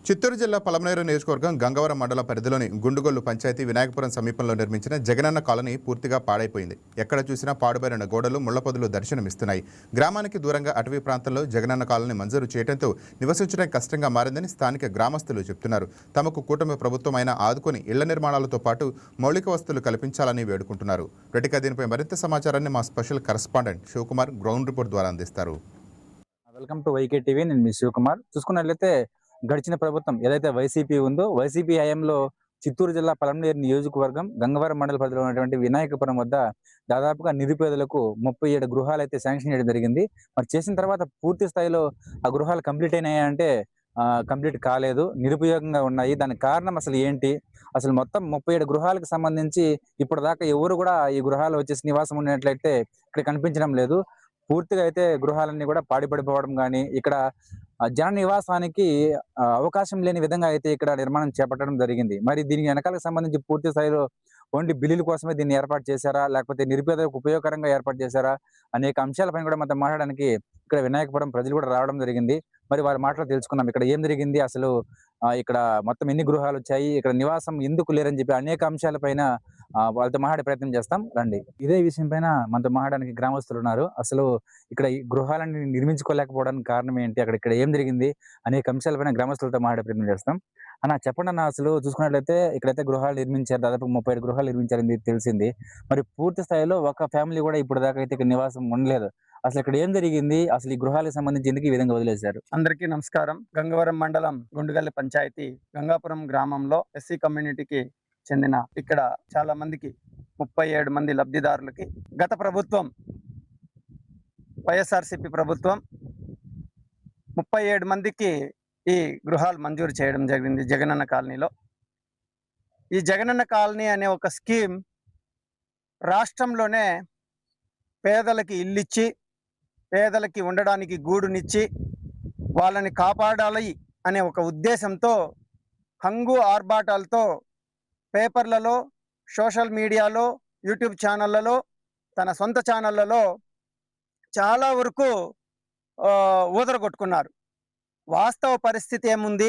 చిత్తూరు జిల్లా పలమనేరు నియోజకవర్గం గంగవరం మండల పరిధిలోని గుండుగొల్లు పంచాయతీ వినాయకపురం సమీపంలో నిర్మించిన జగనన్న కాలనీ పూర్తిగా పాడైపోయింది. ఎక్కడ చూసినా పాడుబడిన గోడలు, ముళ్లపొదలు దర్శనమిస్తున్నాయి. గ్రామానికి దూరంగా అటవీ ప్రాంతంలో జగనన్న కాలనీ మంజూరు చేయడంతో నివసించడం కష్టంగా మారిందని స్థానిక గ్రామస్తులు చెబుతున్నారు. తమకు కూటమి ప్రభుత్వం అయినా ఆదుకొని ఇళ్ల నిర్మాణాలతో పాటు మౌలిక వసతులు కల్పించాలని వేడుకుంటున్నారు. రెటికా దీనిపై మరింత సమాచారాన్ని మా special correspondent Sivakumar ground report ద్వారా అందిస్తారు. Welcome to YK TV. నేను మీ శివకుమార్. చూసుకున్నట్లయితే గడిచిన ప్రభుత్వం ఏదైతే వైసీపీ ఉందో, వైసీపీ హయాంలో చిత్తూరు జిల్లా పలమనేరు నియోజకవర్గం గంగవరం మండల పరిధిలో ఉన్నటువంటి వినాయకపురం వద్ద దాదాపుగా నిరుపేదలకు 37 గృహాలు అయితే శాంక్షన్ చేయడం జరిగింది. మరి చేసిన తర్వాత పూర్తి స్థాయిలో ఆ గృహాలు కంప్లీట్ అయినాయంటే కంప్లీట్ కాలేదు, నిరుపయోగంగా ఉన్నాయి. దానికి కారణం అసలు ఏంటి? అసలు మొత్తం 37 గృహాలకు సంబంధించి ఇప్పటిదాకా ఎవరు కూడా ఈ గృహాలు వచ్చేసి నివాసం ఉన్నట్లయితే ఇక్కడ కనిపించడం లేదు. పూర్తిగా అయితే గృహాలన్నీ కూడా పాడిపడిపోవడం కానీ, ఇక్కడ జన నివాసానికి అవకాశం లేని విధంగా అయితే ఇక్కడ నిర్మాణం చేపట్టడం జరిగింది. మరి దీనికి వెనకాలకు సంబంధించి పూర్తి స్థాయిలో ఓన్లీ బిల్లుల కోసమే దీన్ని ఏర్పాటు చేశారా, లేకపోతే నిరుపేదలకు ఉపయోగకరంగా ఏర్పాటు చేశారా, అనేక అంశాలపైన కూడా మనతో మాట్లాడడానికి ఇక్కడ వినాయకపురం ప్రజలు కూడా రావడం జరిగింది. మరి వారి మాటలు తెలుసుకుందాం. ఇక్కడ ఏం జరిగింది, అసలు ఇక్కడ మొత్తం ఎన్ని గృహాలు వచ్చాయి, ఇక్కడ నివాసం ఎందుకు లేరని చెప్పి అనేక అంశాలపైన వాళ్ళతో మాట్లాడే ప్రయత్నం చేస్తాం రండి. ఇదే విషయం పైన మనతో మాట్లాడడానికి గ్రామస్తులు ఉన్నారు. అసలు ఇక్కడ ఈ గృహాలను నిర్మించుకోలేకపోవడానికి కారణం ఏంటి, ఇక్కడ ఏం జరిగింది, అనేక అంశాలపైన గ్రామస్తులతో మాట్లాడే ప్రయత్నం చేస్తాం. అన్న చెప్పండి అన్న, అసలు చూసుకున్నట్లయితే ఇక్కడైతే గృహాలు నిర్మించారు, దాదాపు 37 గృహాలు నిర్మించారని తెలిసింది. మరి పూర్తి స్థాయిలో ఒక ఫ్యామిలీ కూడా ఇప్పుడు దాకా అయితే ఇక్కడ నివాసం ఉండలేదు. అసలు ఇక్కడ ఏం జరిగింది, అసలు ఈ గృహాలకు సంబంధించి ఎందుకు ఈ విధంగా వదిలేశారు? అందరికీ నమస్కారం. గంగవరం మండలం గుండుగల్లి పంచాయతీ గంగాపురం గ్రామంలో ఎస్సీ కమ్యూనిటీకి చెందిన ఇక్కడ చాలా మందికి 37 మంది లబ్ధిదారులకి గత ప్రభుత్వం వైఎస్ఆర్సీపీ ప్రభుత్వం 37 మందికి ఈ గృహాలు మంజూరు చేయడం జరిగింది జగనన్న కాలనీలో. ఈ జగనన్న కాలనీ అనే ఒక స్కీమ్ రాష్ట్రంలోనే పేదలకి ఇల్లిచ్చి, పేదలకి ఉండడానికి గూడునిచ్చి, వాళ్ళని కాపాడాలి అనే ఒక ఉద్దేశంతో హంగు ఆర్భాటాలతో పేపర్లలో, సోషల్ మీడియాలో, యూట్యూబ్ ఛానళ్లలో, తన సొంత ఛానళ్లలో చాలా వరకు ఊదరగొట్టుకున్నారు. వాస్తవ పరిస్థితి ఏముంది,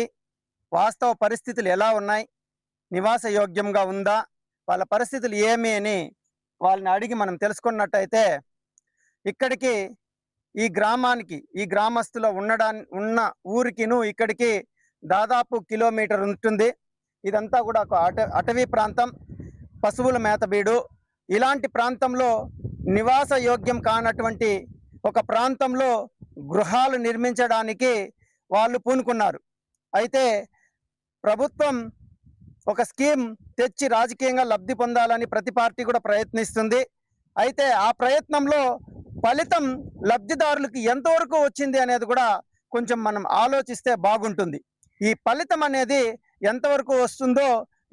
వాస్తవ పరిస్థితులు ఎలా ఉన్నాయి, నివాస యోగ్యంగా ఉందా, వాళ్ళ పరిస్థితులు ఏమి అని వాళ్ళని అడిగి మనం తెలుసుకున్నట్టయితే ఇక్కడికి ఈ గ్రామానికి, ఈ గ్రామస్తులో ఉన్న ఊరికిను ఇక్కడికి దాదాపు కిలోమీటర్ ఉంటుంది. ఇదంతా కూడా ఒక అటవీ ప్రాంతం, పశువుల మేతబీడు. ఇలాంటి ప్రాంతంలో నివాస యోగ్యం కానటువంటి ఒక ప్రాంతంలో గృహాలు నిర్మించడానికి వాళ్ళు పూనుకున్నారు. అయితే ప్రభుత్వం ఒక స్కీమ్ తెచ్చి రాజకీయంగా లబ్ధి పొందాలని ప్రతి పార్టీ కూడా ప్రయత్నిస్తుంది. అయితే ఆ ప్రయత్నంలో ఫలితం లబ్ధిదారులకు ఎంతవరకు వచ్చింది అనేది కూడా కొంచెం మనం ఆలోచిస్తే బాగుంటుంది. ఈ ఫలితం అనేది ఎంతవరకు వస్తుందో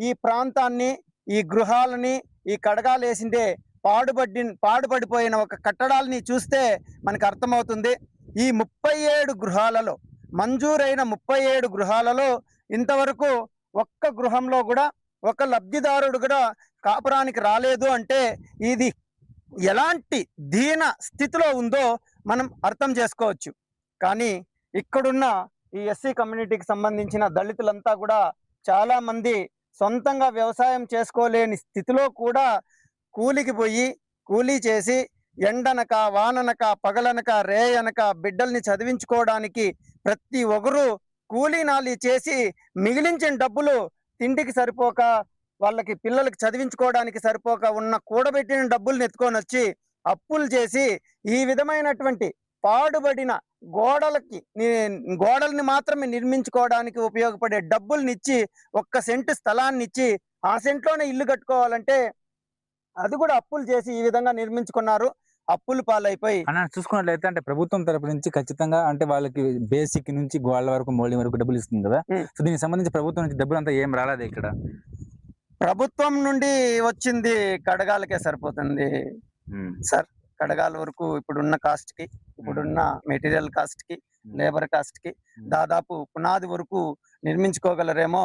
ఈ ప్రాంతాన్ని, ఈ గృహాలని, ఈ కడగాలు వేసిందే పాడుపడిపోయిన ఒక కట్టడాలని చూస్తే మనకు అర్థమవుతుంది. ఈ 37 గృహాలలో, మంజూరైన 37 గృహాలలో ఇంతవరకు ఒక్క గృహంలో కూడా ఒక లబ్ధిదారుడు కూడా కాపురానికి రాలేదు అంటే ఇది ఎలాంటి దీన స్థితిలో ఉందో మనం అర్థం చేసుకోవచ్చు. కానీ ఇక్కడున్న ఈ ఎస్సీ కమ్యూనిటీకి సంబంధించిన దళితులంతా కూడా చాలా మంది సొంతంగా వ్యవసాయం చేసుకోలేని స్థితిలో కూడా కూలికి పోయి, కూలీ చేసి, ఎండనక, వాననక, పగలనక, రేయనక బిడ్డల్ని చదివించుకోవడానికి ప్రతి ఒక్కరు కూలీనాలి చేసి మిగిలించిన డబ్బులు తిండికి సరిపోక, వాళ్ళకి పిల్లలకి చదివించుకోవడానికి సరిపోక ఉన్న కూడబెట్టిన డబ్బుల్ని ఎత్తుకొని వచ్చి అప్పులు చేసి ఈ విధమైనటువంటి పాడుబడిన గోడల్ని మాత్రమే నిర్మించుకోవడానికి ఉపయోగపడే డబ్బుల్ని ఇచ్చి, 1 సెంటు స్థలాన్ని ఇచ్చి ఆ సెంట్లోనే ఇల్లు కట్టుకోవాలంటే అది కూడా అప్పులు చేసి ఈ విధంగా నిర్మించుకున్నారు. అప్పులు పాలైపోయి చూసుకున్నట్లయితే అంటే ప్రభుత్వం తరపు నుంచి ఖచ్చితంగా అంటే వాళ్ళకి బేసిక్ నుంచి గోడల వరకు, మౌల్యం వరకు డబ్బులు ఇస్తుంది కదా. సో దీనికి సంబంధించి ప్రభుత్వం నుంచి డబ్బులు అంతా ఏం రాలేదు. ఇక్కడ ప్రభుత్వం నుండి వచ్చింది కడగాలకే సరిపోతుంది సార్. కడగాల వరకు ఇప్పుడున్న కాస్ట్ కి, ఇప్పుడున్న మెటీరియల్ కాస్ట్ కి, లేబర్ కాస్ట్ కి దాదాపు పునాది వరకు నిర్మించుకోగలరేమో.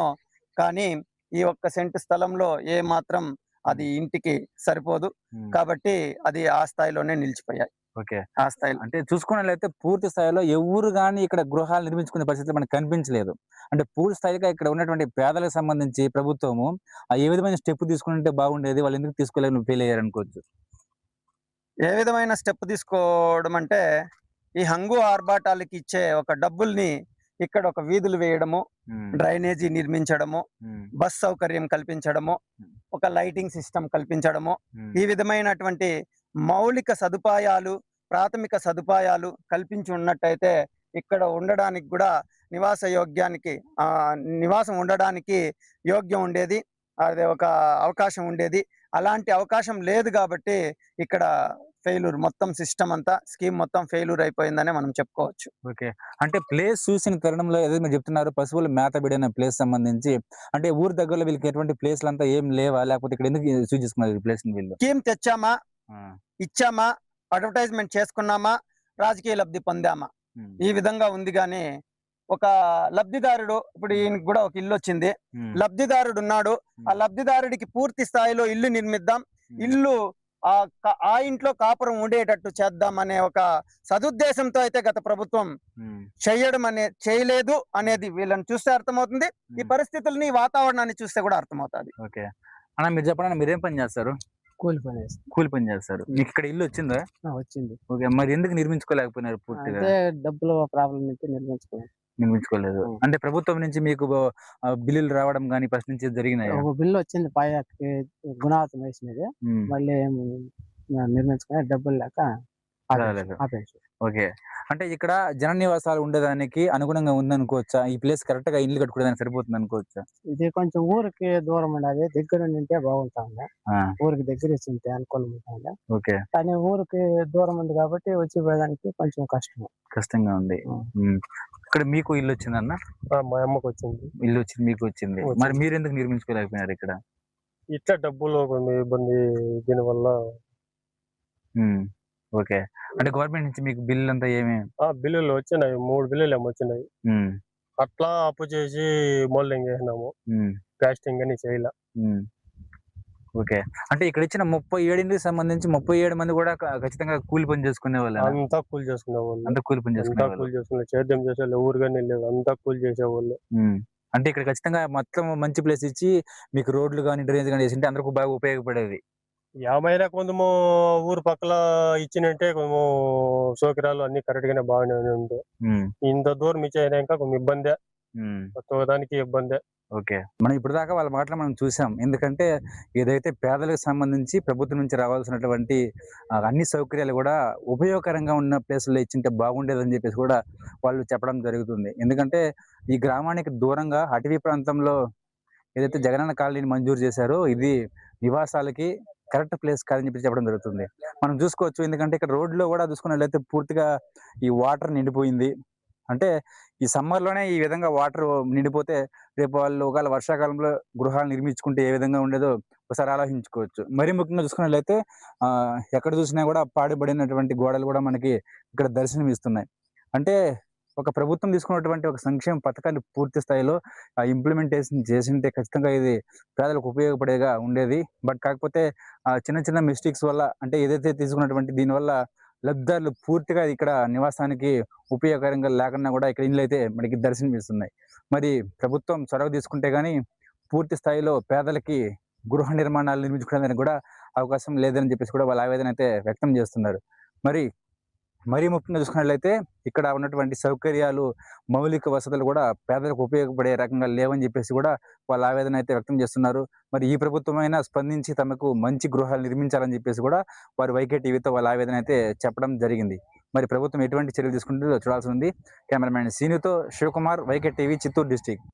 కానీ ఈ 1 సెంటు స్థలంలో ఏ మాత్రం అది ఇంటికి సరిపోదు. కాబట్టి అది ఆ స్థాయిలోనే నిలిచిపోయాయి. ఓకే. ఆ స్థాయిలో. అంటే చూసుకున్నట్లయితే పూర్తి స్థాయిలో ఎవ్వరు గాని ఇక్కడ గృహాలు నిర్మించుకునే పరిస్థితి మనకు కనిపించలేదు. అంటే పూర్తి స్థాయిగా ఇక్కడ ఉన్నటువంటి పేదలకు సంబంధించి ప్రభుత్వము ఏ విధమైన స్టెప్ తీసుకుంటే బాగుండేది? వాళ్ళు ఎందుకు తీసుకోలేక ఫెయిల్ అయ్యారనుకోవచ్చు? ఏ విధమైన స్టెప్ తీసుకోవడం అంటే, ఈ హంగు ఆర్భాటాలకి ఇచ్చే ఒక డబ్బుల్ని ఇక్కడ ఒక వీధులు వేయడము, హ్మ్. డ్రైనేజీ నిర్మించడము, హ్మ్. బస్ సౌకర్యం కల్పించడము, ఒక లైటింగ్ సిస్టమ్ కల్పించడము, హ్మ్. ఈ విధమైనటువంటి మౌలిక సదుపాయాలు, ప్రాథమిక సదుపాయాలు కల్పించి ఉన్నట్టయితే ఇక్కడ ఉండడానికి కూడా నివాస యోగ్యానికి నివాసం ఉండడానికి యోగ్యం ఉండేది. అది ఒక అవకాశం ఉండేది. అలాంటి అవకాశం లేదు కాబట్టి ఇక్కడ ఫెయిల్యూర్ మొత్తం సిస్టమ్ అంతా స్కీమ్ మొత్తం ఫెయిల్యూర్ అయిపోయిందనే మనం చెప్పుకోవచ్చు. ఓకే. అంటే ప్లేస్ చూసిన తరుణంలో ఏదో మీరు చెప్తున్నారు పశువులు మేతబడిన ప్లేస్ సంబంధించి అంటే ఊరు దగ్గరలో వీళ్ళకి ఎటువంటి ప్లేస్‌లంతా ఏం లేవా? లేకపోతే ఇక్కడ ఎందుకు చూజ్ చేసుకున్నారు ఈ ప్లేస్‌ని వీళ్ళు? స్కీమ్ తెచ్చామా, ఆ! ఇచ్చామా, అడ్వర్టైజ్మెంట్ చేసుకున్నామా, రాజకీయ లబ్ధి పొందామా, హ్మ్. ఈ విధంగా ఉంది గానీ, ఒక లబ్ధిదారుడు ఇప్పుడు ఈయనకి గూడా ఒక ఇల్లొచ్చింది. హ్మ్. లబ్ధిదారుడున్నాడు. ఆ లబ్ధిదారుడికి పూర్తి స్థాయిలో ఇల్లు నిర్మిద్దాం. హ్మ్. ఇల్లు ఆ ఇంట్లో కాపురం ఉండేటట్టు చేద్దామనే ఒక సదుద్దేశంతో అయితే గత ప్రభుత్వం హ్మ్. చేయలేదు అనేది వీళ్ళని చూస్తే అర్థమవుతుంది. ఈ హ్మ్. పరిస్థితుల్ని, ఈ వాతావరణాన్ని చూస్తే గూడా అర్థమవుతాది. ఓకే. అన్న మీరు చెప్పండి అన్న మీరేం పని చేస్తారు? కూలి పని చేస్తా. కూలి పని చేస్తారు. మీకు ఇక్కడ ఇల్లు వచ్చిందా? వచ్చింది. ఓకే. మరి ఎందుకు నిర్మించుకోలేకపోయినారు పూర్తిగా? అదే డబ్బులు ప్రాబ్లమ్ నుంచి నిర్మించుకున్నాం. నిర్మించుకోలేదు. హ్మ్. అంటే ప్రభుత్వం నుంచి మీకు బిల్లులు రావడం గాని ఫస్ట్ నుంచి జరిగినాయా? ఒక బిల్లు వచ్చింది పాయాకి గుణావతం వేసినది. హ్మ్. మళ్ళీ నిర్మించుకునే డబ్బులు లేక రాలేదు. ఆపేసి. ఓకే. అంటే ఇక్కడ జన నివాసాలు ఉండడానికి అనుగుణంగా ఉందనుకోవచ్చా? ఈ ప్లేస్ కరెక్ట్‌గా ఇల్లు కట్టుకోవడానికి సరిపోతుందనుకోవచ్చా? ఇది కొంచెం ఊరికి దూరం ఉండాది. దగ్గర ఉండింటే బాగుంటాండే. ఆ! ఊరికి దగ్గర ఇచ్చింటే అనుకూలంగా ఉంటాండే. ఓకే. కానీ ఊరికి దూరం ఉంది కాబట్టి వచ్చి పోయేదానికి కొంచెం కష్టం. కష్టంగా ఉంది. హ్మ్. హ్మ్. ఇక్కడ మీకు ఇల్లొచ్చిందన్న? మా అమ్మకొచ్చింది. ఇల్లొచ్చింది మీకొచ్చింది. వచ్చింది. మరి మీరెందుకు నిర్మించుకోలేకపోయినారు ఇక్కడ? ఇట్లా డబ్బులు కొంచెం ఇబ్బంది దీనివల్ల హ్మ్. ఓకే. అంటే గవర్నమెంట్ నుంచి మీకు బిల్లులంతా ఏమి బిల్లులు వచ్చినాయి. 3 బిల్లులేమో వచ్చినాయి. హ్మ్. అట్లా అప్పు చేసి మోల్డింగ్ చేసినాము. హ్మ్. ప్లాస్టింగ్ అని చేయలే. హ్మ్. ఓకే. అంటే ఇక్కడిచ్చిన 37కి సంబంధించి 37 మంది కూడా ఖచ్చితంగా కూలి పని చేసుకునేవాళ్ళేనా? అంతా కూలి చేసుకునేవాళ్ళు. అంతా కూలి పని అంతా చేసుకునేవాళ్ళు. కూలి చేసుకునే సేద్యం చేసేవాళ్ళు ఎవరు గాని లేరు. అంతా కూలి చేసేవాళ్ళు. హ్మ్. అంటే ఇక్కడ ఖచ్చితంగా మొత్తం మంచి ప్లేస్ ఇచ్చి మీకు రోడ్లు గాని, డ్రైనేజ్ గాని ఏసింటే అందరికి బాగా ఉపయోగపడేది. ఏమైనా కొంచెము ఊరు పక్కల ఇచ్చినంటే కొంచెము సౌకర్యాలు అన్ని కరెక్ట్ గానే బాగానే ఉండే. హ్మ్. ఇంత దూరం ఇచ్చేయనాక కొంచెం ఇబ్బందే. హ్మ్. ప్రతి ఒక్కదానికి ఇబ్బందే. ఓకే. మనం ఇప్పటిదాకా వాళ్ళ మాటలు మనం చూసాం. ఎందుకంటే ఏదైతే పేదలకు సంబంధించి ప్రభుత్వం నుంచి రావాల్సినటువంటి అన్ని సౌకర్యాలు గూడా ఉపయోగకరంగా ఉన్న ప్లేసుల్లో ఇచ్చుంటే బాగుండేదని జెప్పేసి గూడా వాళ్ళు చెప్పడం జరుగుతుంది. ఎందుకంటే ఈ గ్రామానికి దూరంగా అటవీ ప్రాంతంలో ఏదైతే జగనన్న కాలనీని మంజూరు చేశారో ఇది నివాసాలకి కరెక్ట్ ప్లేస్ కాదని చెప్పి చెప్పడం జరుగుతుంది. మనం చూసుకోవచ్చు ఎందుకంటే ఇక్కడ రోడ్‌లో గూడా చూసుకున్నట్లయితే పూర్తిగా ఈ వాటర్ నిండిపోయింది. అంటే ఈ సమ్మర్‌లోనే ఈ విధంగా వాటర్ నిండిపోతే రేపు వాళ్ళు ఒకవేళ వర్షాకాలంలో గృహాలు నిర్మించుకుంటే ఏ విధంగా ఉండేదో ఒకసారి ఆలోచించుకోవచ్చు. మరీ ముఖ్యంగా చూసుకున్నట్లయితే ఎక్కడ చూసినా గూడా పాడుబడినటువంటి గోడలు గూడా మనకి ఇక్కడ దర్శనమిస్తున్నాయి. అంటే ఒక ప్రభుత్వం తీసుకున్నటువంటి ఒక సంక్షేమ పథకాన్ని పూర్తి స్థాయిలో ఇంప్లిమెంటేషన్ చేసుంటే ఖచ్చితంగా ఇది పేదలకు ఉపయోగపడేగా ఉండేది. బట్ కాకపోతే చిన్న చిన్న మిస్టేక్స్ వల్ల అంటే ఏదైతే తీసుకున్నటువంటి దీనివల్ల లబ్ధిదారులు పూర్తిగా ఇక్కడ నివాసానికి ఉపయోగకరంగా లేకున్నా గూడా ఇక్కడ ఇండ్లయితే మనకి దర్శనమిస్తున్నాయి. మరి ప్రభుత్వం చొరవ తీసుకుంటే గాని పూర్తి స్థాయిలో పేదలకి గృహ నిర్మాణాలు నిర్మించుకోవడానికి గూడా అవకాశం లేదని జెప్పేసి కూడా వాళ్ళ ఆవేదన అయితే వ్యక్తం జేస్తున్నారు. మరి మరీ ముఖ్యంగా చూసుకున్నట్లయితే ఇక్కడ ఉన్నటువంటి సౌకర్యాలు, మౌలిక వసతులు గూడా పేదలకు ఉపయోగపడే రకంగా లేవని జెప్పేసి గూడా వాళ్ళ ఆవేదన అయితే వ్యక్తం చేస్తున్నారు. మరి ఈ ప్రభుత్వమైనా స్పందించి తమకు మంచి గృహాలు నిర్మించాలని జెప్పేసి గూడా వారు వైకే టీవీతో వాళ్ళ ఆవేదన అయితే చెప్పడం జరిగింది. మరి ప్రభుత్వం ఎటువంటి చర్యలు తీసుకుంటుందో చూడాల్సి ఉంది. కెమెరామ్యాన్ సీనుతో Shivakumar, YK TV, Chittoor district.